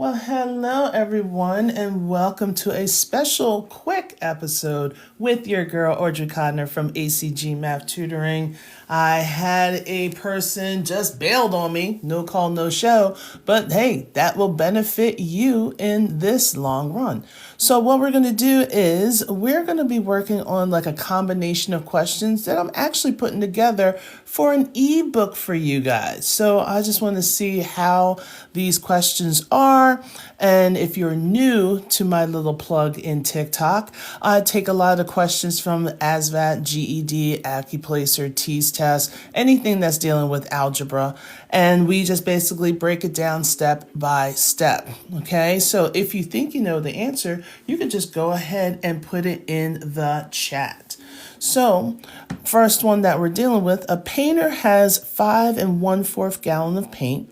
Well, hello everyone, and welcome to a special quick episode with your girl Audrey Codner from ACG Math Tutoring. I had a person just bailed on me, no call, no show, but hey, that will benefit you in this long run. So what we're going to do is we're going to be working on like a combination of questions that I'm actually putting together for an ebook for you guys. So I just want to see how these questions are. And if you're new to my little plug in TikTok, I take a lot of questions from ASVAB, GED, AccuPlacer, T's Test, anything that's dealing with algebra. And we just basically break it down step by step. Okay, so if you think you know the answer, you can just go ahead and put it in the chat. So, first one that we're dealing with, a painter has 5 1/4 gallon of paint.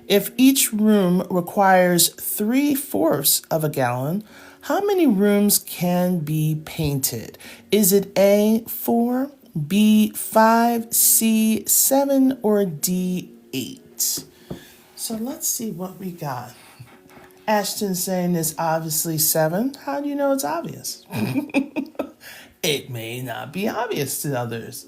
If each room requires 3/4 of a gallon, how many rooms can be painted? Is it A, 4, B, 5, C, 7, or D, 8? So let's see what we got. Ashton saying it's obviously 7. How do you know it's obvious? It may not be obvious to others.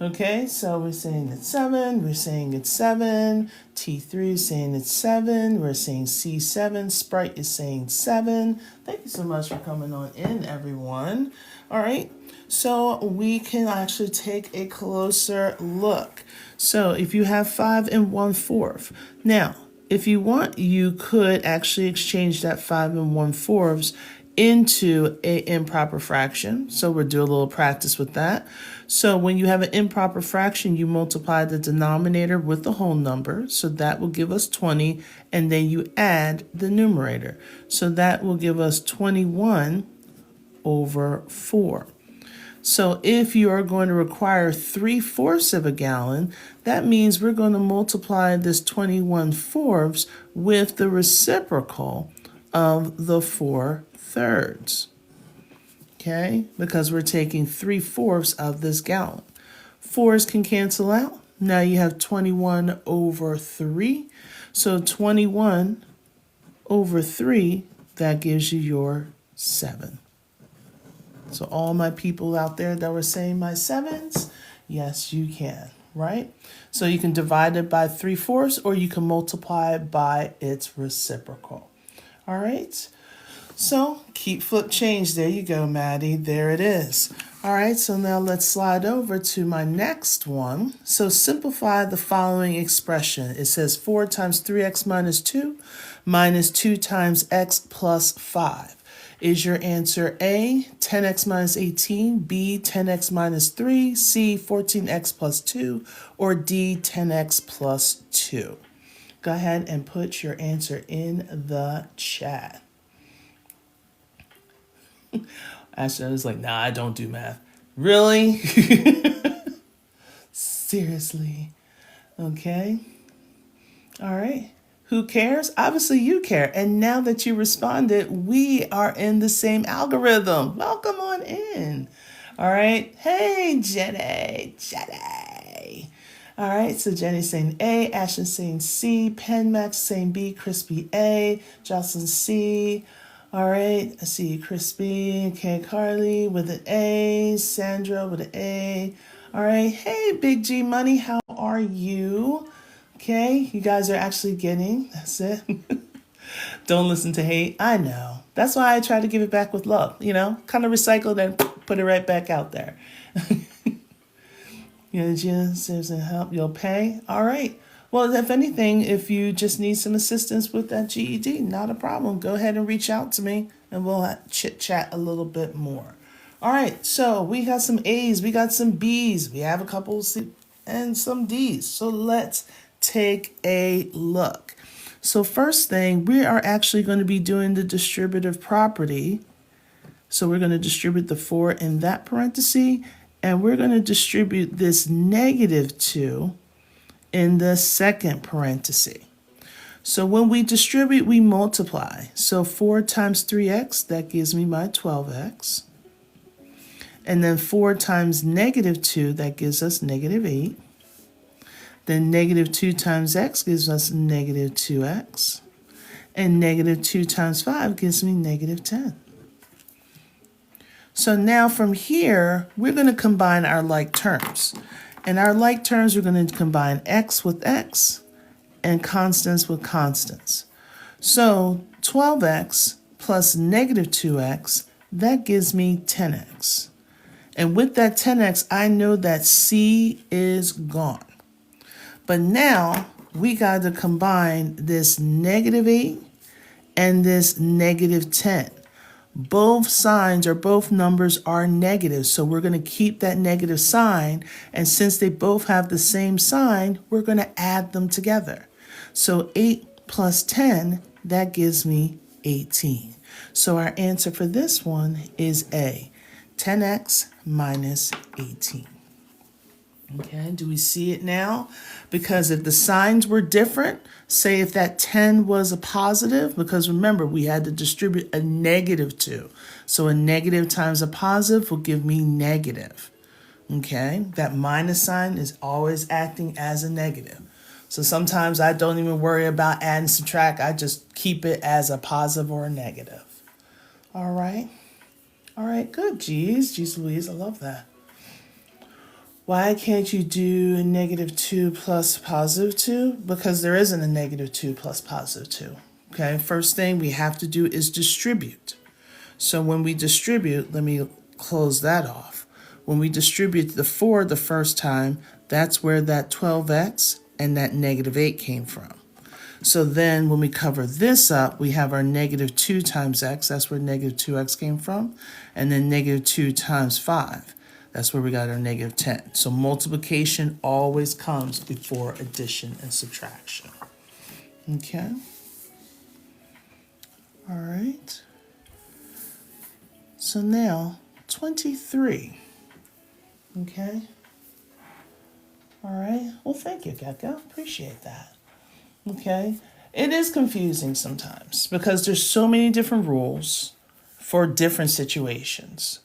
Okay, so we're saying it's 7, we're saying it's 7, T3 is saying it's 7, we're saying C7, Sprite is saying 7. Thank you so much for coming on in, everyone. All right, so we can actually take a closer look. So if you have 5 1/4, now, if you want, you could actually exchange that 5 1/4 into an improper fraction. So we'll do a little practice with that. So when you have an improper fraction, you multiply the denominator with the whole number. So that will give us 20, and then you add the numerator. So that will give us 21/4. So if you are going to require 3/4 of a gallon, that means we're going to multiply this 21/4 with the reciprocal of the 4/3. Okay, because we're taking 3/4 of this gallon. 4s can cancel out. Now you have 21/3. So 21/3, that gives you your 7. So all my people out there that were saying my 7s, yes, you can, right? So you can divide it by 3/4, or you can multiply it by its reciprocal. All right. So keep flip change. There you go, Maddie. There it is. All right. So now let's slide over to my next one. So simplify the following expression. It says 4 times 3x minus 2 minus 2 times x plus 5. Is your answer A, 10x minus 18, B, 10x minus 3, C, 14x plus 2, or D, 10x plus 2? Go ahead and put your answer in the chat. Ashton was like, nah, I don't do math. Really? Seriously? Okay. All right. Who cares? Obviously you care. And now that you responded, we are in the same algorithm. Welcome on in. All right. Hey, Jenny. All right, so Jenny's saying A, Ashton's saying C, Penmax saying B, Crispy A, Jocelyn C. All right, I see Crispy. Okay, Carly with an A, Sandra with an A. All right, hey, Big G Money, how are you? Okay, you guys are actually getting, that's it. Don't listen to hate. I know. That's why I try to give it back with love, kind of recycle and put it right back out there. Says help, you'll pay. All right. Well, if anything, if you just need some assistance with that GED, not a problem. Go ahead and reach out to me and we'll chit-chat a little bit more. All right. So we got some A's, we got some B's, we have a couple C and some D's. So let's take a look. So first thing, we are actually going to be doing the distributive property. So we're going to distribute the 4 in that parenthesis, and we're going to distribute this -2 in the second parenthesis. So when we distribute, we multiply. So 4 times 3x, that gives me my 12x. And then 4 times -2, that gives us -8. Then -2 times x gives us -2x. And negative 2 times 5 gives me negative 10. So now from here, we're going to combine our like terms. And our like terms, we're going to combine x with x and constants with constants. So 12x plus negative 2x, that gives me 10x. And with that 10x, I know that c is gone. But now we got to combine this negative 8 and this negative 10. Both signs or both numbers are negative, so we're going to keep that negative sign, and since they both have the same sign, we're going to add them together. So 8 plus 10, that gives me 18. So our answer for this one is A, 10x minus 18. Okay, do we see it now? Because if the signs were different, say if that 10 was a positive, because remember, we had to distribute a negative 2. So a negative times a positive will give me negative. Okay, that minus sign is always acting as a negative. So sometimes I don't even worry about add and subtract. I just keep it as a positive or a negative. All right. All right, good. Jeez Louise, I love that. Why can't you do a negative 2 plus positive 2? Because there isn't a negative 2 plus positive 2. Okay, first thing we have to do is distribute. So when we distribute, let me close that off. When we distribute the 4 the first time, that's where that 12x and that negative 8 came from. So then when we cover this up, we have our negative 2 times x. That's where negative 2x came from. And then negative 2 times 5. That's where we got our negative 10. So multiplication always comes before addition and subtraction. Okay. All right. So now 23. Okay. All right. Well, thank you, Gecko. Appreciate that. Okay. It is confusing sometimes because there's so many different rules for different situations.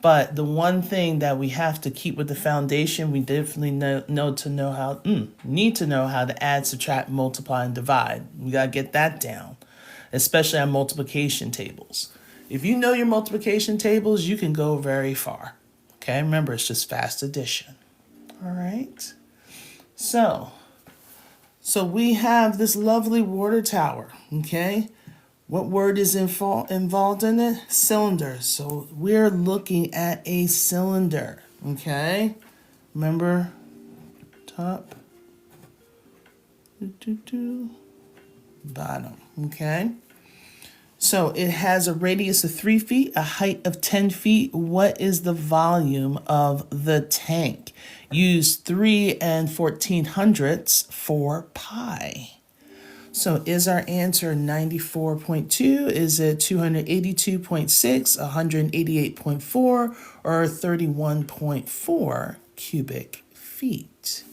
But the one thing that we have to keep with the foundation, we definitely need to know how to add, subtract, multiply, and divide. We got to get that down, especially on multiplication tables. If you know your multiplication tables, you can go very far. Okay, remember, it's just fast addition. All right. So we have this lovely water tower, okay? What word is involved in it? Cylinder. So we're looking at a cylinder, okay? Remember, top, bottom, okay? So it has a radius of 3 feet, a height of 10 feet. What is the volume of the tank? Use 3 1400ths for pi. So is our answer 94.2? Is it 282.6, 188.4, or 31.4 cubic feet?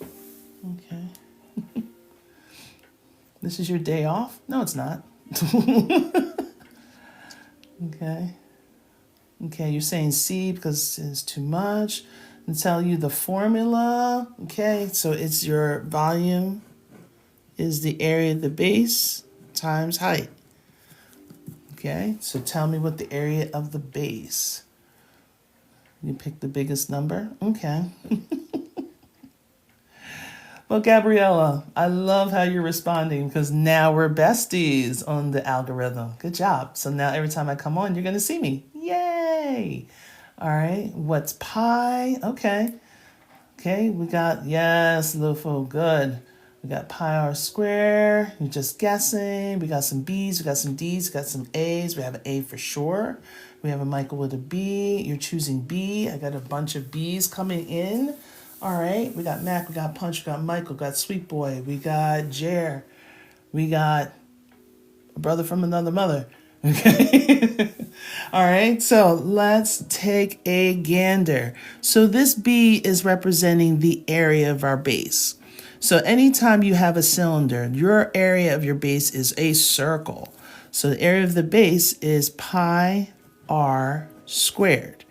Okay. This is your day off? No, it's not. Okay. Okay, you're saying C because it's too much. And tell you the formula. Okay, so it's your volume is the area of the base times height. Okay, so tell me what the area of the base. You pick the biggest number. Okay. Well, Gabriella, I love how you're responding because now we're besties on the algorithm. Good job. So now every time I come on, you're going to see me. Yay. All right. What's pi? Okay. Okay. We got, yes, Lufo. Good. We got pi r squared. You're just guessing. We got some B's. We got some D's. We got some A's. We have an A for sure. We have a Michael with a B. You're choosing B. I got a bunch of B's coming in. All right, we got Mac, we got Punch, we got Michael, we got Sweet Boy, we got Jer, we got a brother from another mother. Okay. All right, so let's take a gander. So this B is representing the area of our base. So anytime you have a cylinder, your area of your base is a circle. So the area of the base is pi r squared.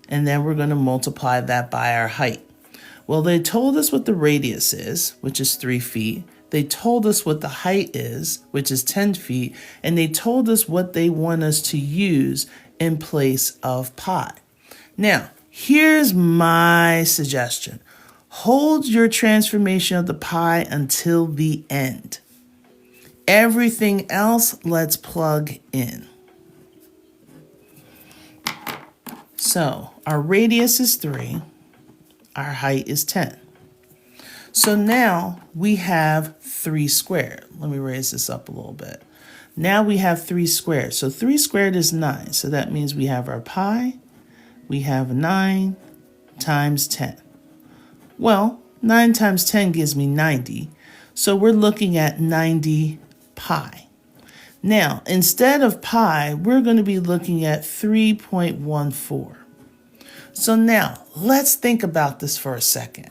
And then we're going to multiply that by our height. Well, they told us what the radius is, which is 3 feet. They told us what the height is, which is 10 feet. And they told us what they want us to use in place of pi. Now, here's my suggestion. Hold your transformation of the pi until the end. Everything else, let's plug in. So our radius is 3. Our height is 10. So now we have 3 squared. Let me raise this up a little bit. Now we have 3 squared. So 3 squared is 9. So that means we have our pi. We have 9 times 10. Well, 9 times 10 gives me 90. So we're looking at 90 pi. Now, instead of pi, we're going to be looking at 3.14. So now, let's think about this for a second.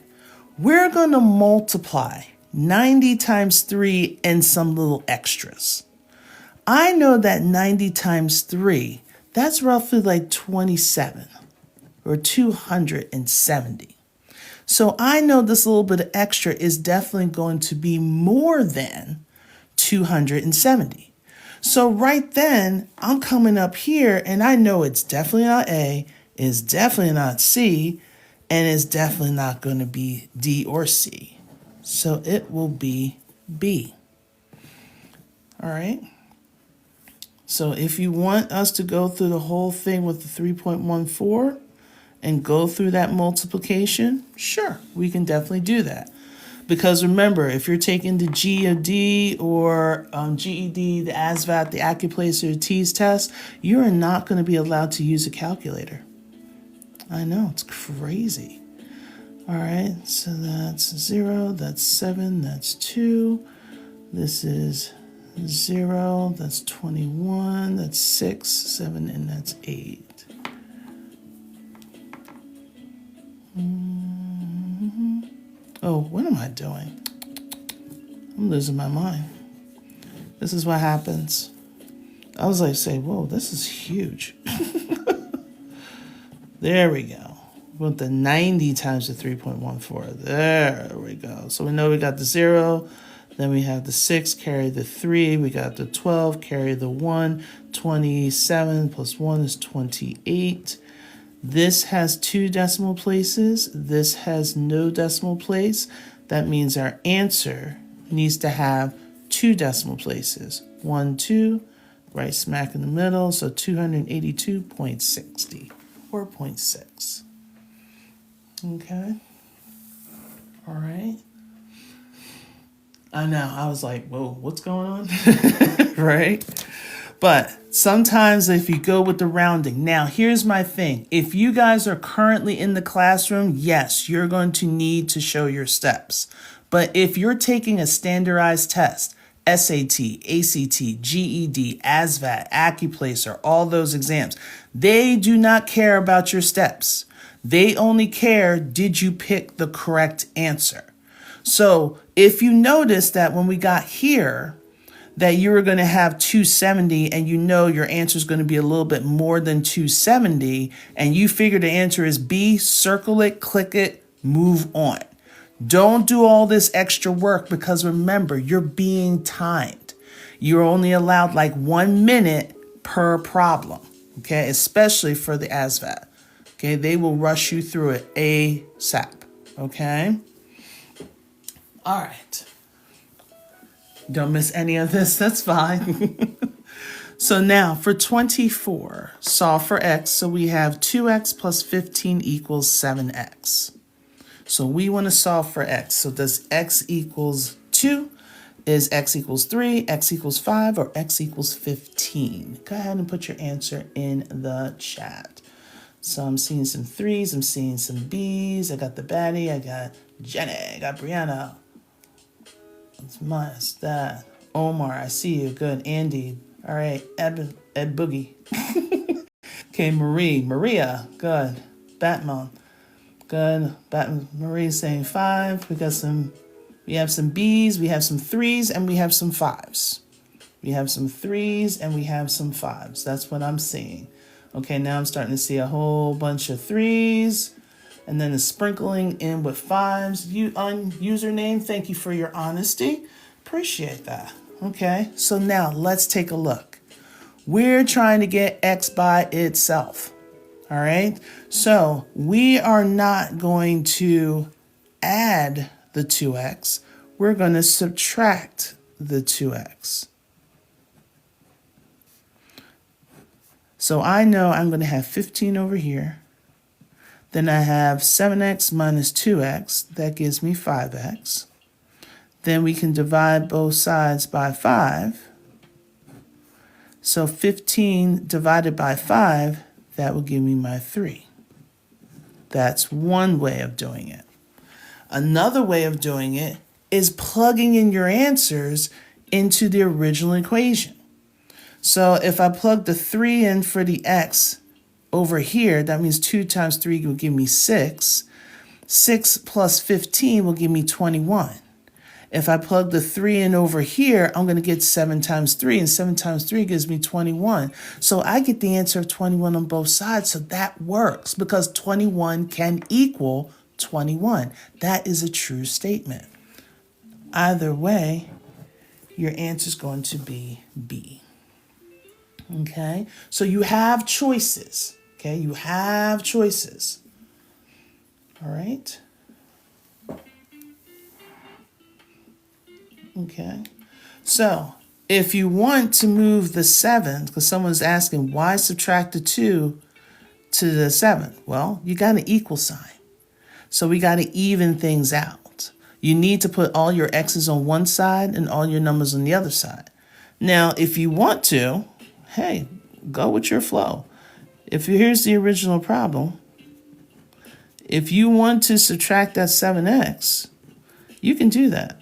We're going to multiply 90 times 3 and some little extras. I know that 90 times 3, that's roughly like 27 or 270. So I know this little bit of extra is definitely going to be more than 270. So right then, I'm coming up here and I know it's definitely not A, it's definitely not C, and it's definitely not going to be D or C. So it will be B. All right. So if you want us to go through the whole thing with the 3.14 and go through that multiplication, sure, we can definitely do that. Because remember, if you're taking the GED or GED, the ASVAB, the Accuplacer, the TEAS test, you are not going to be allowed to use a calculator. I know, it's crazy. All right, so that's 0, that's 7, that's 2. This is 0, that's 21, that's 6, 7, and that's 8. Oh, what am I doing? I'm losing my mind. This is what happens. I was like, say, whoa, this is huge. There we go. With the 90 times the 3.14. There we go. So we know we got the 0. Then we have the 6, carry the 3. We got the 12, carry the 1. 27 plus 1 is 28. This has 2 decimal places. This has no decimal place. That means our answer needs to have 2 decimal places. 1, 2, right smack in the middle. So 282.60 or 0.6. Okay. All right. I know. I was like, whoa, what's going on? Right? But sometimes if you go with the rounding. Now, here's my thing. If you guys are currently in the classroom, yes, you're going to need to show your steps. But if you're taking a standardized test, SAT, ACT, GED, ASVAB, Accuplacer, all those exams, they do not care about your steps. They only care, did you pick the correct answer? So if you notice that when we got here, that you were going to have 270 and you know your answer is going to be a little bit more than 270 and you figure the answer is B, circle it, click it, move on. Don't do all this extra work because remember, you're being timed. You're only allowed like 1 minute per problem, okay? Especially for the ASVAB, okay? They will rush you through it ASAP, okay? All right. Don't miss any of this, that's fine. So now for 24, solve for x. So we have 2x plus 15 equals 7x. So we want to solve for x. So does x equals 2? Is x equals 3, x equals 5, or x equals 15? Go ahead and put your answer in the chat. So I'm seeing some 3s, I'm seeing some Bs. I got the baddie, I got Jenny, I got Brianna. It's minus that. Omar, I see you. Good. Andy. All right. Ed Boogie. Okay, Maria. Good. Batman. Good. Batman. Marie's saying 5. We have some B's, we have some 3s, and we have some 5s. We have some 3s and we have some 5s. That's what I'm seeing. Okay, now I'm starting to see a whole bunch of 3s. and then the sprinkling in with fives. On username, thank you for your honesty. Appreciate that. Okay, so now let's take a look. We're trying to get x by itself. All right, so we are not going to add the 2x. We're going to subtract the 2x. So I know I'm going to have 15 over here. Then I have 7x minus 2x. That gives me 5x. Then we can divide both sides by 5. So 15 divided by 5, that will give me my 3. That's one way of doing it. Another way of doing it is plugging in your answers into the original equation. So if I plug the 3 in for the x over here, that means 2 times 3 will give me 6. 6 plus 15 will give me 21. If I plug the 3 in over here, I'm going to get 7 times 3, and 7 times 3 gives me 21. So I get the answer of 21 on both sides, so that works because 21 can equal 21. That is a true statement. Either way, your answer is going to be B. Okay, so you have choices. Okay, you have choices. All right. Okay, so if you want to move the 7, because someone's asking why subtract the 2 to the 7, well, you got an equal sign. So we got to even things out. You need to put all your x's on one side and all your numbers on the other side. Now, if you want to, hey, go with your flow. Here's the original problem. If you want to subtract that 7x, you can do that.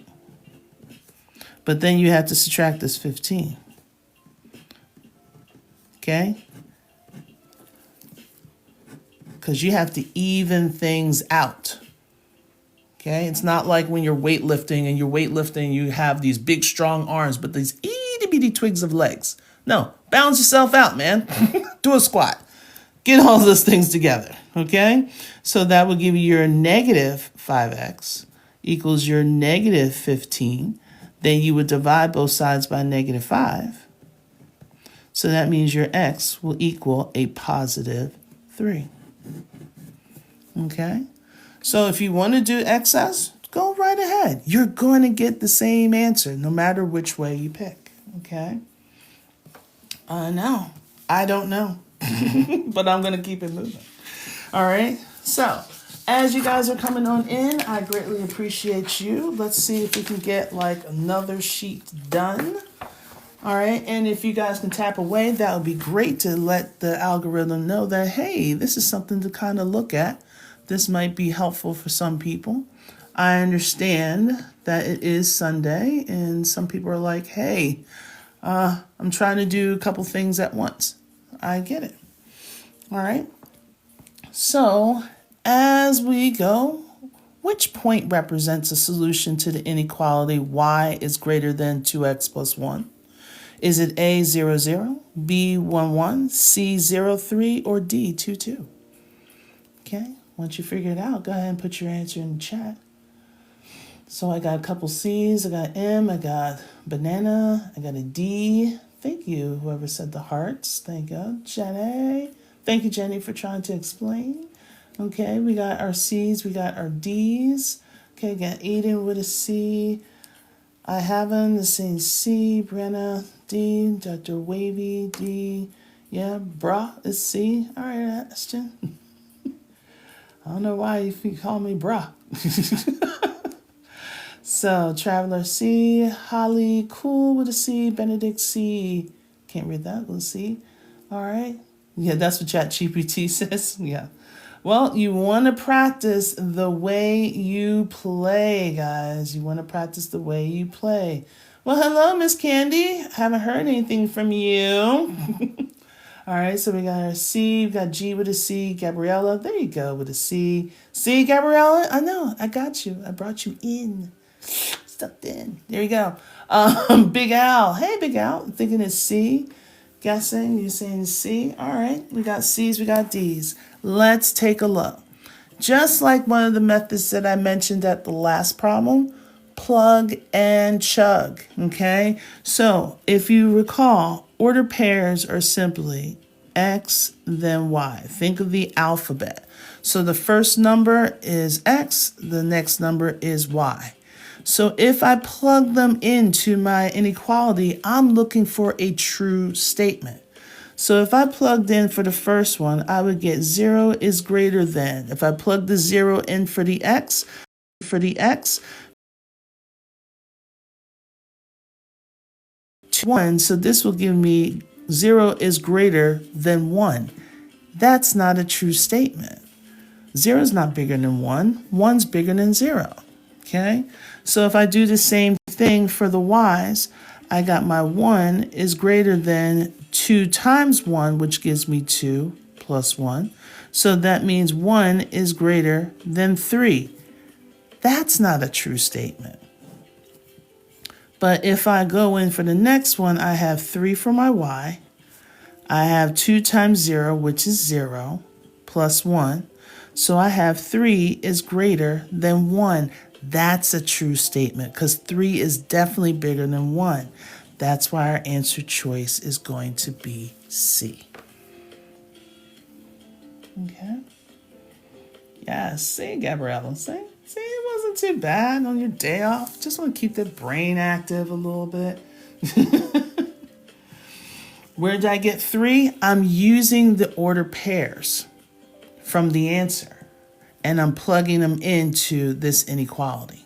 But then you have to subtract this 15. Okay? Because you have to even things out. Okay? It's not like when you're weightlifting and you have these big strong arms but these itty bitty twigs of legs. No, balance yourself out, man. Do a squat. Get all those things together. Okay? So that will give you your negative 5x equals your negative 15. Then you would divide both sides by negative 5. So that means your x will equal a positive 3. Okay? So if you want to do excess, go right ahead. You're going to get the same answer no matter which way you pick. Okay? No, I don't know. But I'm going to keep it moving. All right? So as you guys are coming on in, I greatly appreciate you. Let's see if we can get like another sheet done. All right, and if you guys can tap away, that would be great to let the algorithm know that, hey, this is something to kind of look at. This might be helpful for some people. I understand that it is Sunday, and some people are like, hey, I'm trying to do a couple things at once. I get it. All right, so as we go, which point represents a solution to the inequality y is greater than 2x plus 1? Is it A, 0, 0, B, 1, 1, C, 0, 3, or D, 2, 2? Okay, once you figure it out, go ahead and put your answer in the chat. So I got a couple C's, I got M, I got banana, I got a D. Thank you, whoever said the hearts. Thank you, Jenny. Thank you, Jenny, for trying to explain. Okay, we got our C's, we got our D's. Okay, got Aiden with a C. I haven't the same C, Brenna, D, Dr. Wavy, D. Yeah, Bra is C. All right, Ashton. I don't know why you call me Bra. So, Traveler C, Holly, Cool with a C, Benedict C. Can't read that, let's see. All right. Yeah, that's what ChatGPT says. Yeah. Well, you want to practice the way you play, guys. You want to practice the way you play. Well, hello, Miss Candy. Haven't heard anything from you. All right, so we got our C. We got G with a C. Gabriella, there you go with a C. See, Gabriella? I know. I got you. I brought you in. Stuffed in. There you go. Big Al. Hey, Big Al. I'm thinking it's C. Guessing you're saying C. All right, we got C's, we got D's. Let's take a look. Just like one of the methods that I mentioned at the last problem, plug and chug, okay? So if you recall, order pairs are simply X, then Y. Think of the alphabet. So the first number is X, the next number is Y. So if I plug them into my inequality, I'm looking for a true statement. So if I plugged in for the first one, I would get 0 is greater than. If I plug the 0 in for the X, 1, so this will give me 0 is greater than 1. That's not a true statement. 0 is not bigger than 1. 1's bigger than 0. Okay? So if I do the same thing for the Y's, I got my 1 is greater than 2 times 1, which gives me 2 plus 1. So that means 1 is greater than 3. That's not a true statement. But if I go in for the next one, I have 3 for my Y. I have 2 times 0, which is 0, plus 1. So I have 3 is greater than 1. That's a true statement because 3 is definitely bigger than 1. That's why our answer choice is going to be C. Okay. Yeah, see, Gabriella, see, it wasn't too bad on your day off. Just want to keep the brain active a little bit. Where did I get 3? I'm using the order pairs from the answer, and I'm plugging them into this inequality.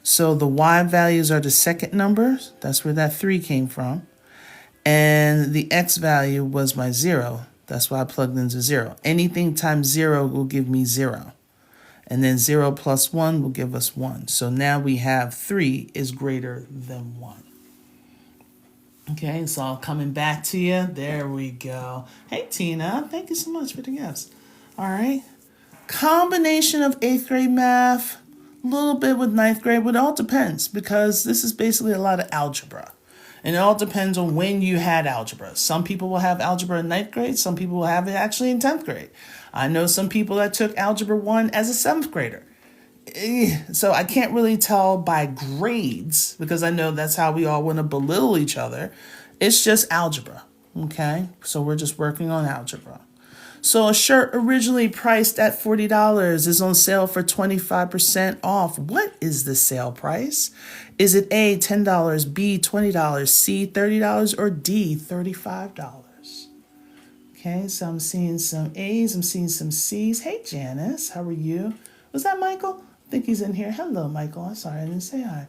So the Y values are the second numbers. That's where that 3 came from. And the X value was my 0. That's why I plugged into 0. Anything times 0 will give me 0. And then 0 plus 1 will give us 1. So now we have 3 is greater than 1. Okay, it's all coming back to you. There we go. Hey, Tina, thank you so much for the gifts. All right. Combination of 8th grade math, a little bit with 9th grade, but it all depends because this is basically a lot of algebra. And it all depends on when you had algebra. Some people will have algebra in 9th grade. Some people will have it actually in 10th grade. I know some people that took algebra 1 as a 7th grader. So I can't really tell by grades because I know that's how we all want to belittle each other. It's just algebra, okay? So we're just working on algebra. So a shirt originally priced at $40 is on sale for 25% off. What is the sale price? Is it A, $10, B, $20, C, $30, or D, $35? Okay, so I'm seeing some A's, I'm seeing some C's. Hey, Janice, how are you? Was that Michael? I think he's in here. Hello, Michael. I'm sorry, I didn't say hi.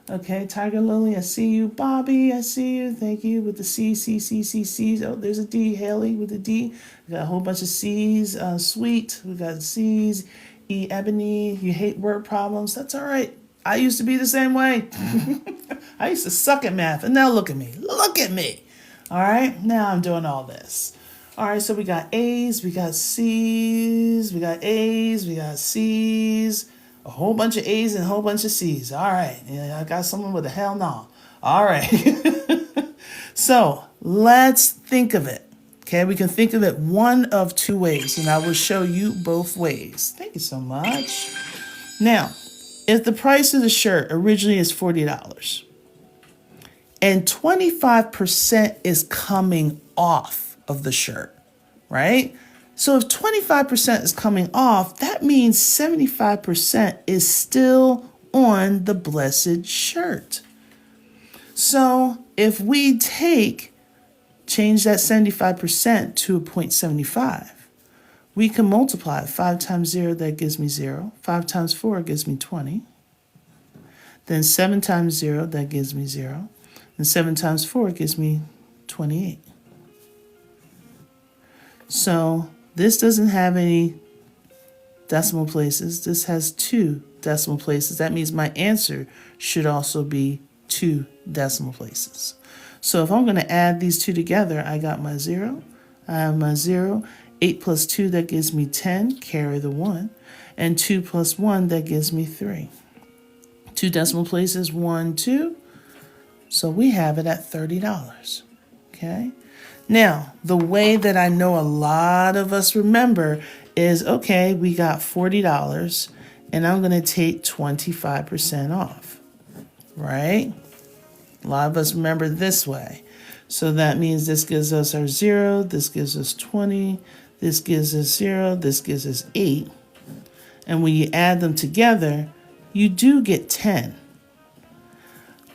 Okay, Tiger Lily, I see you. Bobby, I see you. Thank you with the C, C, C, C, C's. Oh, there's a D. Haley with the D. We got a whole bunch of C's. Sweet, we got C's. E, Ebony, you hate word problems. That's all right. I used to be the same way. I used to suck at math, and now look at me. Look at me. All right, now I'm doing all this. All right, so we got A's, we got C's, we got A's, we got C's. A whole bunch of A's and a whole bunch of C's. All right. Yeah, I got someone with a hell no. All right. So let's think of it. Okay, we can think of it one of two ways, and I will show you both ways. Thank you so much. Now, if the price of the shirt originally is $40 and 25% is coming off of the shirt, right? So if 25% is coming off, that means 75% is still on the blessed shirt. So if we change that 75% to a 0.75, we can multiply 5 times 0, that gives me 0. 5 times 4 gives me 20. Then 7 times 0, that gives me 0. And 7 times 4 gives me 28. So this doesn't have any decimal places. This has 2 decimal places. That means my answer should also be 2 decimal places. So if I'm going to add these two together, I got my 0. I have my 0. 8 plus 2, that gives me 10. Carry the 1. And 2 plus 1, that gives me 3. 2 decimal places, 1, 2. So we have it at $30. Okay? Now, the way that I know a lot of us remember is, okay, we got $40 and I'm going to take 25% off, right? A lot of us remember this way. So that means this gives us our 0, this gives us 20, this gives us 0, this gives us 8. And when you add them together, you do get 10.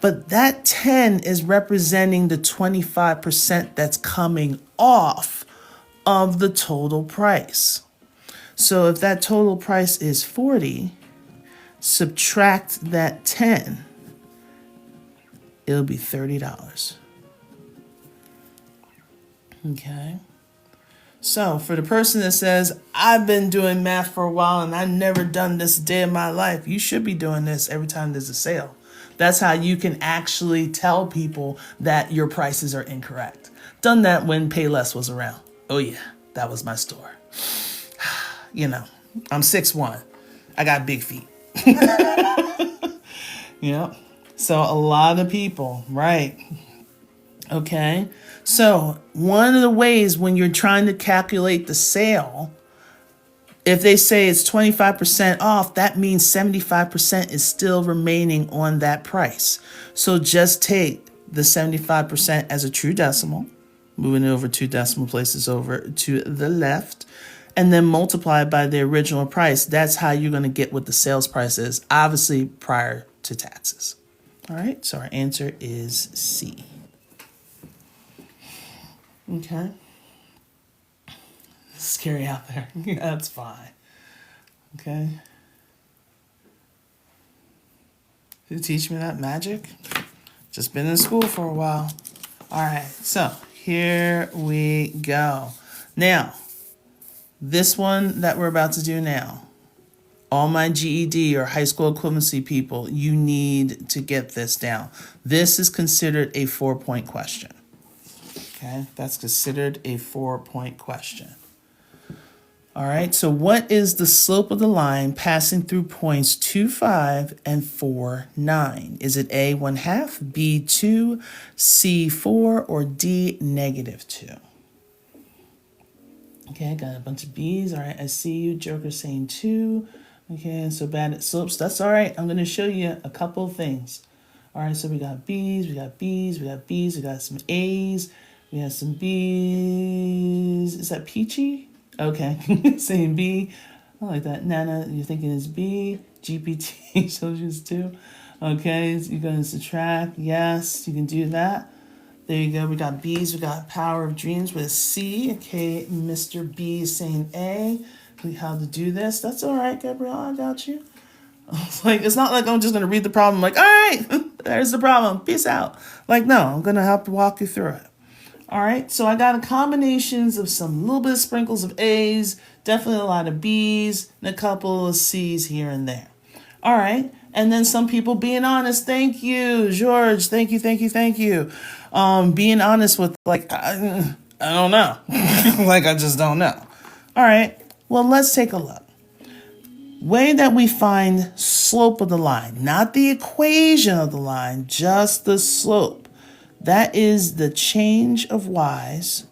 But that 10 is representing the 25% that's coming off of the total price. So if that total price is 40, subtract that 10, it'll be $30. Okay. So for the person that says, I've been doing math for a while and I've never done this a day in my life, you should be doing this every time there's a sale. That's how you can actually tell people that your prices are incorrect. Done that when Payless was around. Oh yeah, that was my store. You know, I'm 6'1". I got big feet. Yeah. So a lot of people, right? Okay. So one of the ways when you're trying to calculate the sale, if they say it's 25% off, that means 75% is still remaining on that price. So just take the 75% as a true decimal, moving it over 2 decimal places over to the left, and then multiply it by the original price. That's how you're going to get what the sales price is, obviously prior to taxes. All right, so our answer is C. Okay. It's scary out there. Yeah, that's fine. Okay. Who teach me that magic? Just been in school for a while. All right, so here we go. Now, this one that we're about to do now, all my GED or high school equivalency people, you need to get this down. This is considered a 4-point question. Okay, that's considered a 4-point question. All right, so what is the slope of the line passing through points 2, 5, and 4, 9? Is it A, 1/2, B, 2, C, 4, or D, -2? Okay, I got a bunch of B's. All right, I see you. Joker saying 2. Okay, so bad at slopes. That's all right. I'm going to show you a couple of things. All right, so we got B's, we got B's, we got B's, we got some A's, we have some B's. Is that Peachy? Okay, saying B. I like that. Nana, you're thinking it's B. GPT shows you it's 2. Okay, so you're going to subtract. Yes, you can do that. There you go. We got B's. We got Power of Dreams with C. Okay, Mr. B is saying A. How to do this. That's all right, Gabrielle. I got you. It's not like I'm just going to read the problem like, all right, there's the problem. Peace out. Like, no, I'm going to have to walk you through it. All right, so I got a combinations of some little bit of sprinkles of A's, definitely a lot of B's, and a couple of C's here and there. All right, and then some people being honest. Thank you, George. Thank you, thank you, thank you. Being honest with, like, I don't know. Like, I just don't know. All right, well, let's take a look. Way that we find slope of the line, not the equation of the line, just the slope. That is the change of y's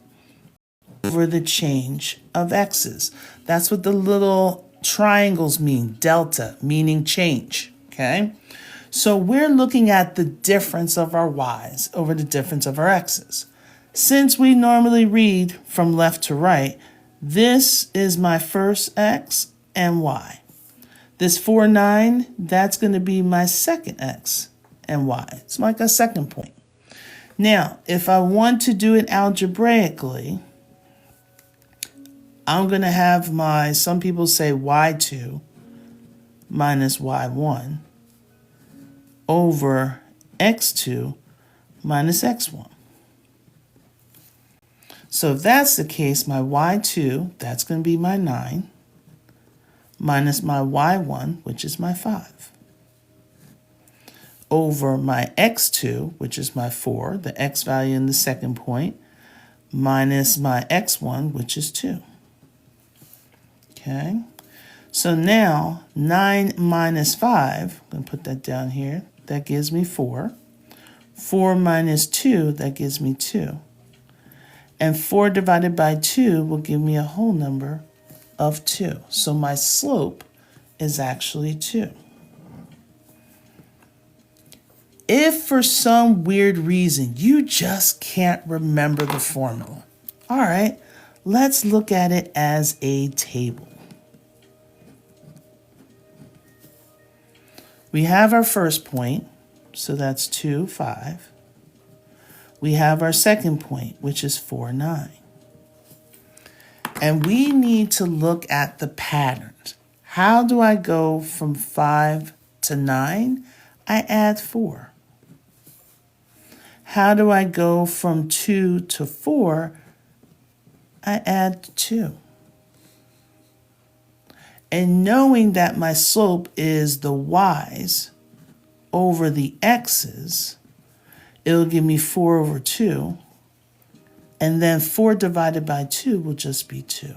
over the change of x's. That's what the little triangles mean, delta, meaning change, okay? So we're looking at the difference of our y's over the difference of our x's. Since we normally read from left to right, this is my first x and y. This 4, 9, that's going to be my second x and y. It's like a second point. Now, if I want to do it algebraically, I'm going to have my, some people say y2 minus y1 over x2 minus x1. So if that's the case, my y2, that's going to be my 9, minus my y1, which is my 5, over my x2, which is my 4, the x value in the second point, minus my x1, which is 2. Okay, so now 9 minus 5, I'm going to put that down here, that gives me 4. 4 minus 2, that gives me 2. And 4 divided by 2 will give me a whole number of 2. So my slope is actually 2. If for some weird reason you just can't remember the formula, all right, let's look at it as a table. We have our first point, so that's 2, 5. We have our second point, which is 4, 9. And we need to look at the patterns. How do I go from 5 to 9? I add 4. How do I go from 2 to 4? I add 2. And knowing that my slope is the y's over the x's, it'll give me 4 over 2. And then 4 divided by 2 will just be 2.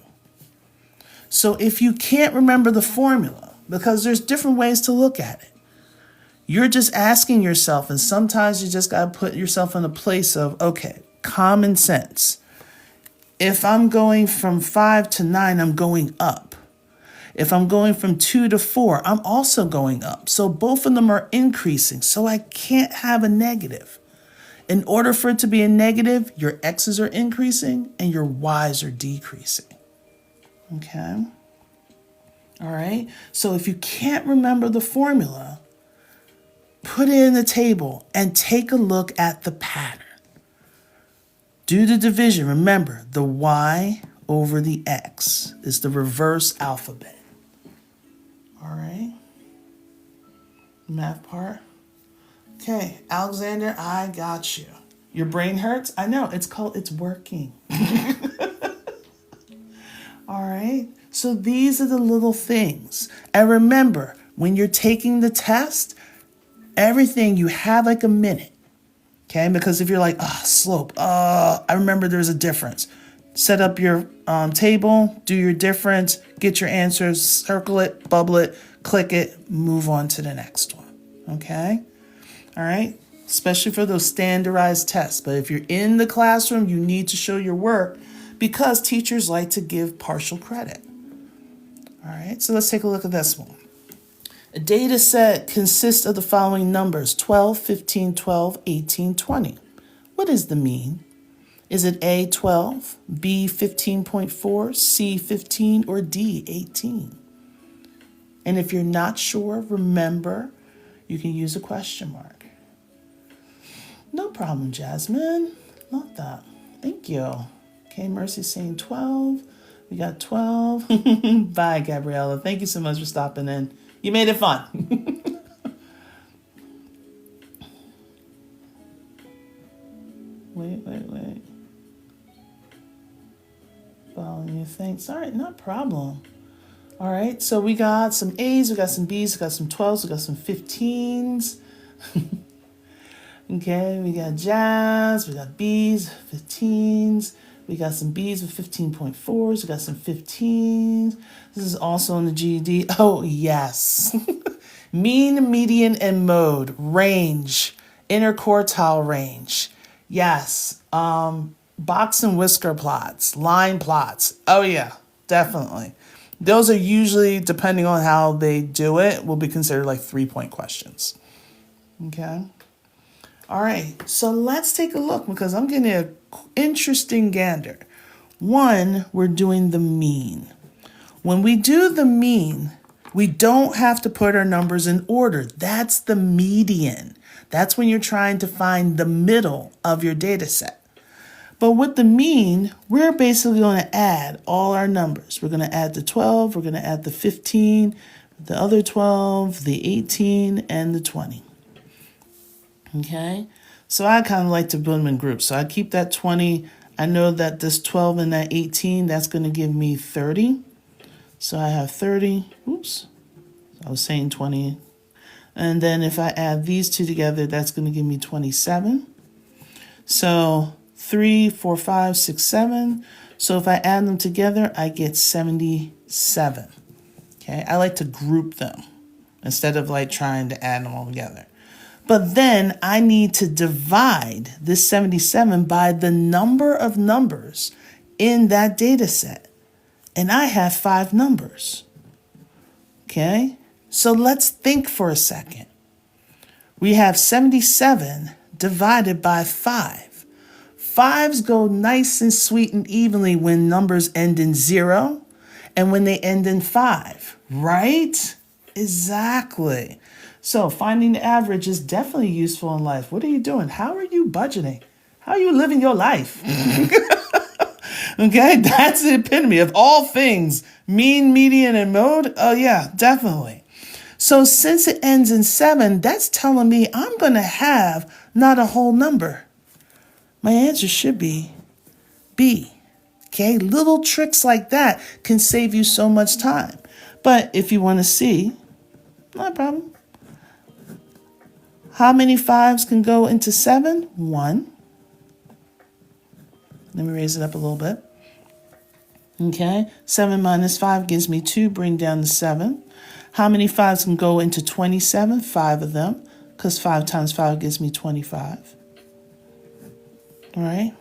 So if you can't remember the formula, because there's different ways to look at it, you're just asking yourself, and sometimes you just got to put yourself in a place of, okay, common sense. If I'm going from 5 to 9, I'm going up. If I'm going from 2 to 4, I'm also going up. So both of them are increasing, so I can't have a negative. In order for it to be a negative, your x's are increasing and your y's are decreasing. Okay? All right? So if you can't remember the formula, put it in the table and take a look at the pattern. Do the division. Remember, the y over the x is the reverse alphabet. All right? Math part. Okay, Alexander, I got you. Your brain hurts? I know, it's working. All right, so these are the little things. And remember, when you're taking the test, everything, you have like a minute. Okay, because if you're like, slope, I remember there's a difference. Set up your table, do your difference, get your answers, circle it, bubble it, click it, move on to the next one. Okay? All right, especially for those standardized tests. But if you're in the classroom, you need to show your work because teachers like to give partial credit. All right, so let's take a look at this one. A data set consists of the following numbers: 12, 15, 12, 18, 20. What is the mean? Is it A, 12, B, 15.4, C, 15, or D, 18? And if you're not sure, remember, you can use a question mark. No problem, Jasmine. Love that. Thank you. Okay, Mercy's saying 12. We got 12. Bye, Gabriella. Thank you so much for stopping in. You made it fun. Wait. Following you, thanks. All right, no problem. All right, so we got some A's, we got some B's, we got some 12s, we got some 15s. Okay, we got Jazz, we got B's, 15s. We got some B's with 15.4s. We got some 15s. This is also in the GED. Oh, yes. Mean, median, and mode. Range. Interquartile range. Yes. Box and whisker plots. Line plots. Oh, yeah. Definitely. Those are usually, depending on how they do it, will be considered like 3-point questions. Okay. All right, so let's take a look because I'm getting an interesting gander. One, we're doing the mean. When we do the mean, we don't have to put our numbers in order. That's the median. That's when you're trying to find the middle of your data set. But with the mean, we're basically going to add all our numbers. We're going to add the 12, we're going to add the 15, the other 12, the 18, and the 20. Okay, so I kind of like to put them in groups. So I keep that 20. I know that this 12 and that 18, that's going to give me 30. So I have 30. Oops, I was saying 20. And then if I add these two together, that's going to give me 27. So 3, 4, 5, 6, 7. So if I add them together, I get 77. Okay, I like to group them instead of like trying to add them all together. But then I need to divide this 77 by the number of numbers in that data set. and I have 5 numbers. Okay, so let's think for a second. We have 77 divided by 5. 5s go nice and sweet and evenly when numbers end in 0 and when they end in 5, right? Exactly. So finding the average is definitely useful in life. What are you doing? How are you budgeting? How are you living your life? Okay, that's the epitome of all things. Mean, median, and mode. Oh yeah, definitely. So since it ends in 7, that's telling me I'm going to have not a whole number. My answer should be B. Okay, little tricks like that can save you so much time. But if you want to see, no problem. How many 5s can go into 7? 1. Let me raise it up a little bit. Okay, 7 minus 5 gives me 2, bring down the 7. How many 5s can go into 27? 5 of them, because 5 times 5 gives me 25. All right,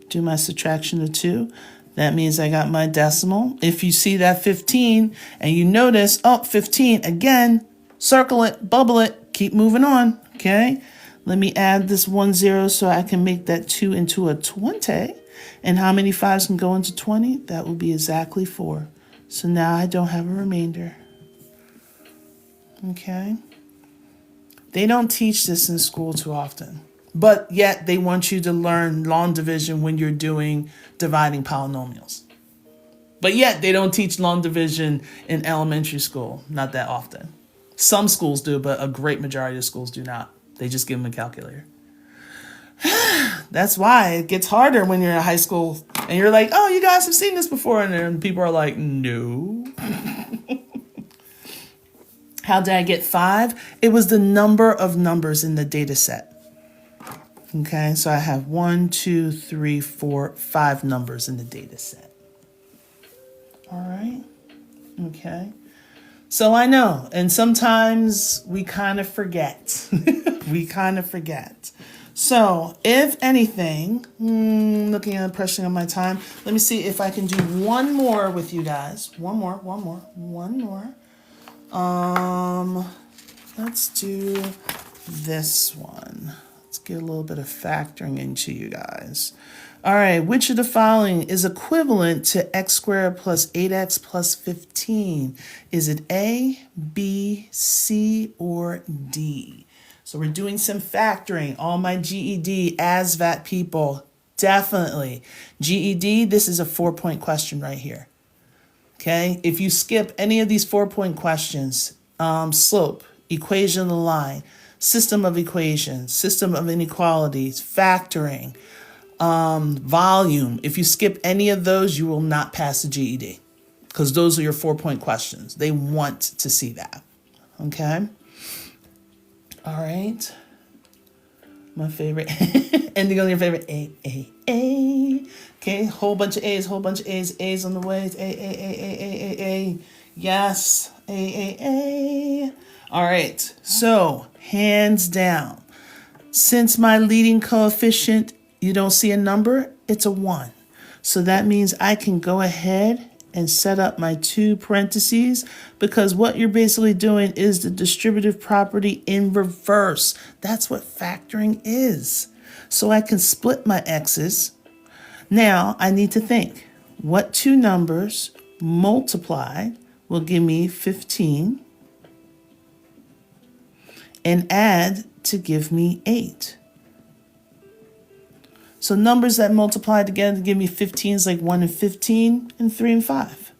do my subtraction of 2. That means I got my decimal. If you see that 15 and you notice, 15, again, circle it, bubble it, keep moving on, okay? Let me add this 1 0 so I can make that 2 into a 20. And how many 5s can go into 20? That will be exactly 4. So now I don't have a remainder. Okay? They don't teach this in school too often. But yet they want you to learn long division when you're doing dividing polynomials. But yet they don't teach long division in elementary school. Not that often. Some schools do, but a great majority of schools do not. They just give them a calculator. That's why it gets harder when you're in high school and you're like, oh, you guys have seen this before. And then people are like, no. How did I get 5? It was the number of numbers in the data set. Okay, so I have 1, 2, 3, 4, 5 numbers in the data set. All right. Okay. So I know, and sometimes we kind of forget. We kind of forget. So if anything, looking at the pressing of my time, let me see if I can do one more with you guys. One more. Let's do this one. Let's get a little bit of factoring into you guys. All right, which of the following is equivalent to x squared plus 8x plus 15? Is it A, B, C, or D? So we're doing some factoring. All my GED, ASVAB people, definitely. GED, this is a 4-point question right here. Okay, if you skip any of these 4-point questions, slope, equation of the line, system of equations, system of inequalities, factoring, volume. If you skip any of those, you will not pass the GED because those are your 4-point questions. They want to see that. Okay. All right. My favorite, ending on your favorite, A. Okay, whole bunch of A's on the way. A. Yes, A. All right, so hands down, since my leading coefficient, you don't see a number, it's a 1. So that means I can go ahead and set up my 2 parentheses because what you're basically doing is the distributive property in reverse. That's what factoring is. So I can split my x's. Now I need to think, what 2 numbers multiplied will give me 15 and add to give me 8. So numbers that multiply together to give me 15 is like 1 and 15 and 3 and 5.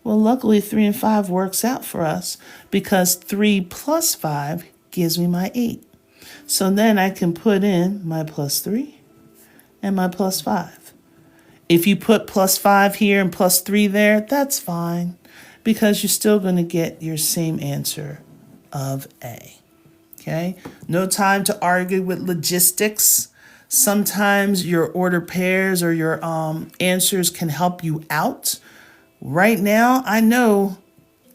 Well, luckily 3 and 5 works out for us because 3 plus 5 gives me my 8. So then I can put in my plus 3 and my plus 5. If you put plus 5 here and plus 3 there, that's fine because you're still going to get your same answer of A. Okay? No time to argue with logistics. Sometimes your order pairs or your answers can help you out. Right now, I know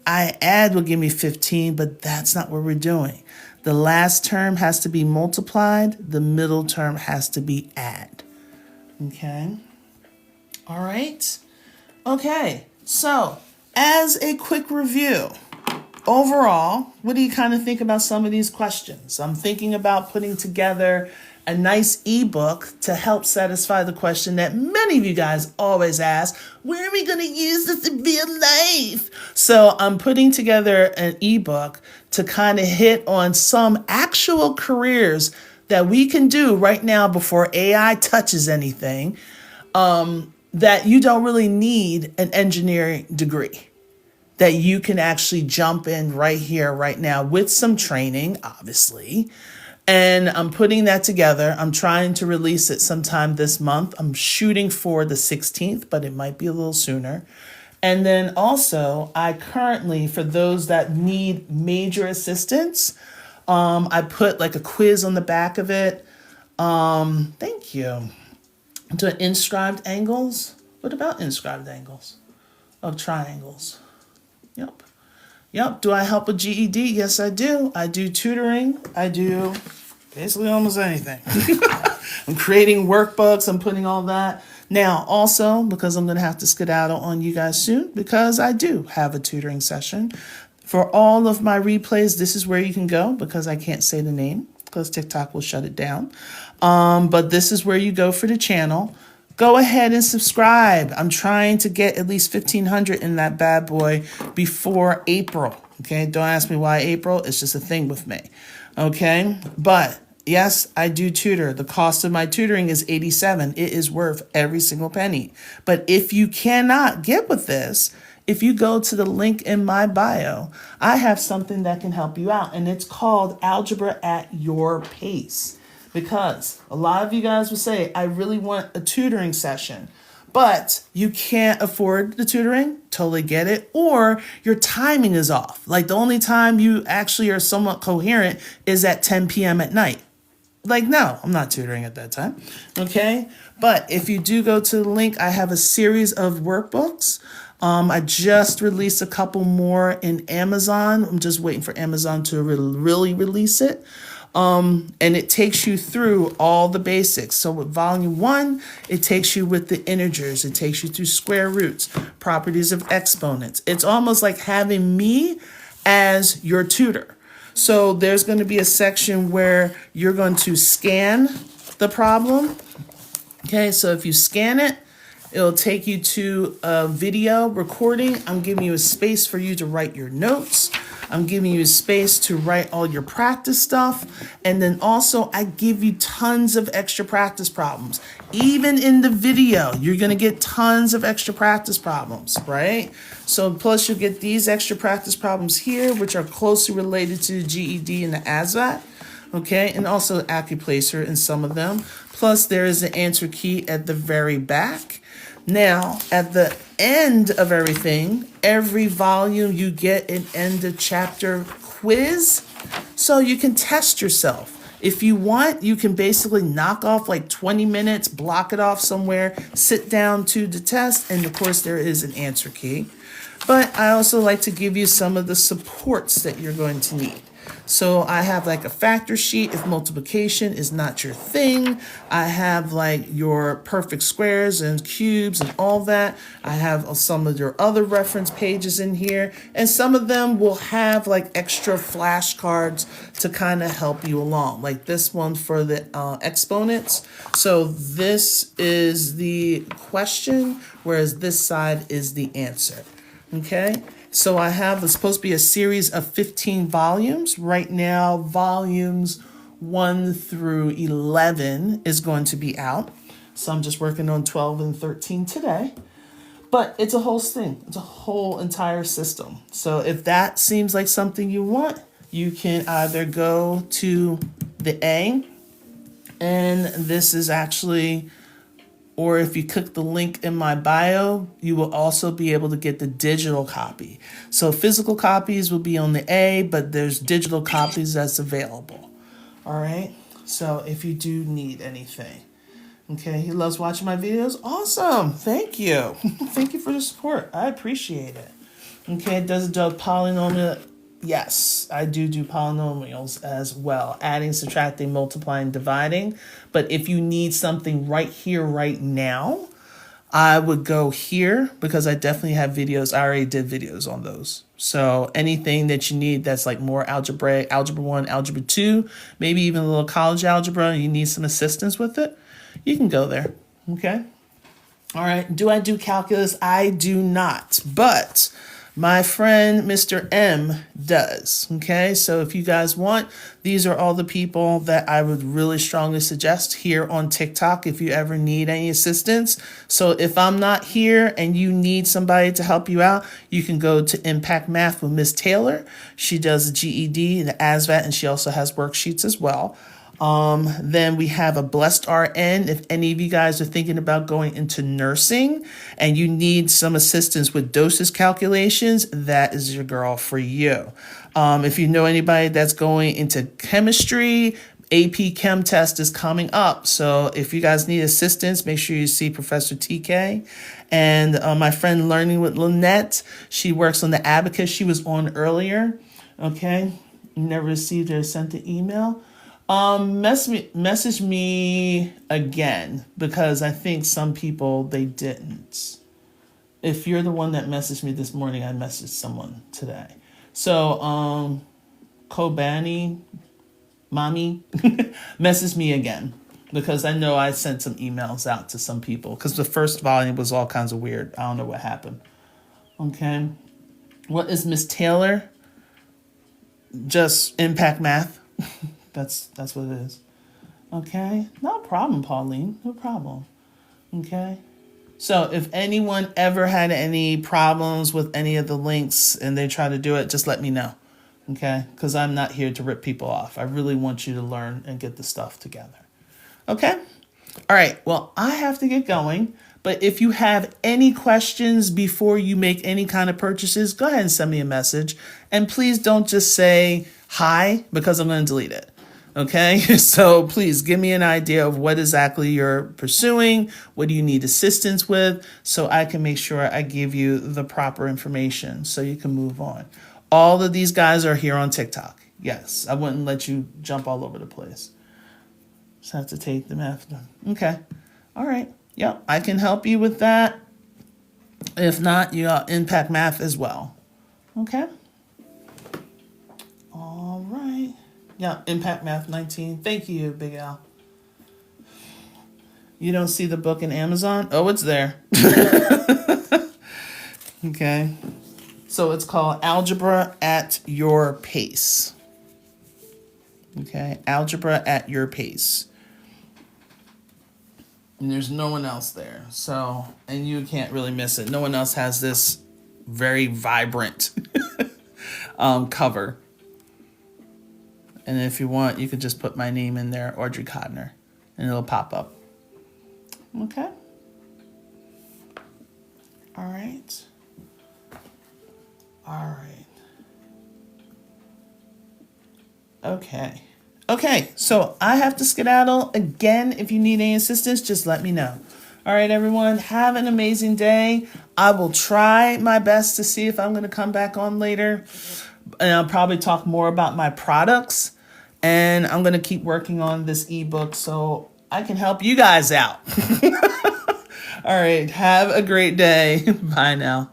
I add will give me 15, but that's not what we're doing. The last term has to be multiplied. The middle term has to be add. Okay. All right. Okay. So, as a quick review, overall, what do you kind of think about some of these questions? I'm thinking about putting together a nice ebook to help satisfy the question that many of you guys always ask, where are we going to use this in real life? So I'm putting together an ebook to kind of hit on some actual careers that we can do right now before AI touches anything, that you don't really need an engineering degree, that you can actually jump in right here, right now with some training, obviously. And I'm putting that together. I'm trying to release it sometime this month. I'm shooting for the 16th, but it might be a little sooner. And then also, I currently, for those that need major assistance, I put like a quiz on the back of it. Thank you. To inscribed angles. What about inscribed angles of triangles? Yep. Yep. Do I help with GED? Yes, I do. I do tutoring. I do basically almost anything. I'm creating workbooks. I'm putting all that. Now, also, because I'm going to have to skedaddle on you guys soon, because I do have a tutoring session. For all of my replays, this is where you can go, because I can't say the name because TikTok will shut it down. But this is where you go for the channel. Go ahead and subscribe. I'm trying to get at least 1,500 in that bad boy before April. Okay, don't ask me why April. It's just a thing with me. Okay, but yes, I do tutor. The cost of my tutoring is $87. It is worth every single penny. But if you cannot get with this, if you go to the link in my bio, I have something that can help you out, and it's called Algebra at Your Pace. Because a lot of you guys will say, I really want a tutoring session, but you can't afford the tutoring, totally get it, or your timing is off. Like the only time you actually are somewhat coherent is at 10 p.m. at night. Like, no, I'm not tutoring at that time, okay? But if you do go to the link, I have a series of workbooks. I just released a couple more in Amazon. I'm just waiting for Amazon to really release it. And it takes you through all the basics. So with volume 1, it takes you with the integers. It takes you through square roots, properties of exponents. It's almost like having me as your tutor. So there's going to be a section where you're going to scan the problem. Okay, so if you scan it, it'll take you to a video recording. I'm giving you a space for you to write your notes. I'm giving you a space to write all your practice stuff. And then also I give you tons of extra practice problems. Even in the video, you're going to get tons of extra practice problems, right? So plus you'll get these extra practice problems here, which are closely related to the GED and the ASVAB. Okay, and also Accuplacer in some of them. Plus there is an answer key at the very back. Now, at the end of everything, every volume you get an end of chapter quiz, so you can test yourself. If you want, you can basically knock off like 20 minutes, block it off somewhere, sit down to the test, and of course there is an answer key. But I also like to give you some of the supports that you're going to need. So I have like a factor sheet if multiplication is not your thing. I have like your perfect squares and cubes and all that. I have some of your other reference pages in here, and some of them will have like extra flashcards to kind of help you along. Like this one for the exponents. So this is the question, whereas this side is the answer. Okay. So I have, it's supposed to be a series of 15 volumes. Right now, volumes 1 through 11 is going to be out. So I'm just working on 12 and 13 today. But it's a whole thing. It's a whole entire system. So if that seems like something you want, you can either go to the A, and this is actually, or if you click the link in my bio, you will also be able to get the digital copy. So physical copies will be on the A, but there's digital copies that's available. All right. So if you do need anything. Okay. He loves watching my videos. Awesome. Thank you. Thank you for the support. I appreciate it. Okay. Does it do polynomial? Yes, I do polynomials as well. Adding, subtracting, multiplying, dividing. But if you need something right here, right now, I would go here because I definitely have videos. I already did videos on those. So anything that you need that's like more algebra 1, algebra 2, maybe even a little college algebra, and you need some assistance with it, you can go there. Okay. All right. Do I do calculus? I do not. But my friend, Mr. M, does. Okay, so if you guys want, these are all the people that I would really strongly suggest here on TikTok if you ever need any assistance. So if I'm not here and you need somebody to help you out, you can go to Impact Math with Miss Taylor. She does the GED, the ASVAB, and she also has worksheets as well. Then we have a Blessed RN. If any of you guys are thinking about going into nursing and you need some assistance with doses calculations, that is your girl for you. If you know anybody that's going into chemistry, AP Chem test is coming up. So if you guys need assistance, make sure you see Professor TK. And my friend Learning with Lynette, she works on the Abacus. She was on earlier. Okay. Never received or sent the email. Message me again, because I think some people, they didn't. If you're the one that messaged me this morning, I messaged someone today. So, Kobani, mommy, message me again, because I know I sent some emails out to some people, because the first volume was all kinds of weird. I don't know what happened. Okay. What is Miss Taylor? Just Impact Math. That's what it is. Okay. No problem, Pauline. No problem. Okay. So if anyone ever had any problems with any of the links and they try to do it, just let me know. Okay. Because I'm not here to rip people off. I really want you to learn and get the stuff together. Okay. All right. Well, I have to get going. But if you have any questions before you make any kind of purchases, go ahead and send me a message. And please don't just say hi, because I'm going to delete it. Okay, so please give me an idea of what exactly you're pursuing. What do you need assistance with, so I can make sure I give you the proper information so you can move on. All of these guys are here on TikTok. Yes, I wouldn't let you jump all over the place. Just have to take them after. Okay, all right. Yep, I can help you with that. If not, you got Impact Math as well. Okay. All right. Yeah, Impact Math 19. Thank you, Big Al. You don't see the book in Amazon? Oh, it's there. Okay. So it's called Algebra at Your Pace. Okay, Algebra at Your Pace. And there's no one else there. So, and you can't really miss it. No one else has this very vibrant cover. And if you want, you could just put my name in there, Audrey Codner, and it'll pop up. Okay. All right. All right. Okay. Okay, so I have to skedaddle. Again, if you need any assistance, just let me know. All right, everyone, have an amazing day. I will try my best to see if I'm going to come back on later. And I'll probably talk more about my products. And I'm going to keep working on this ebook so I can help you guys out. All right, have a great day. Bye now.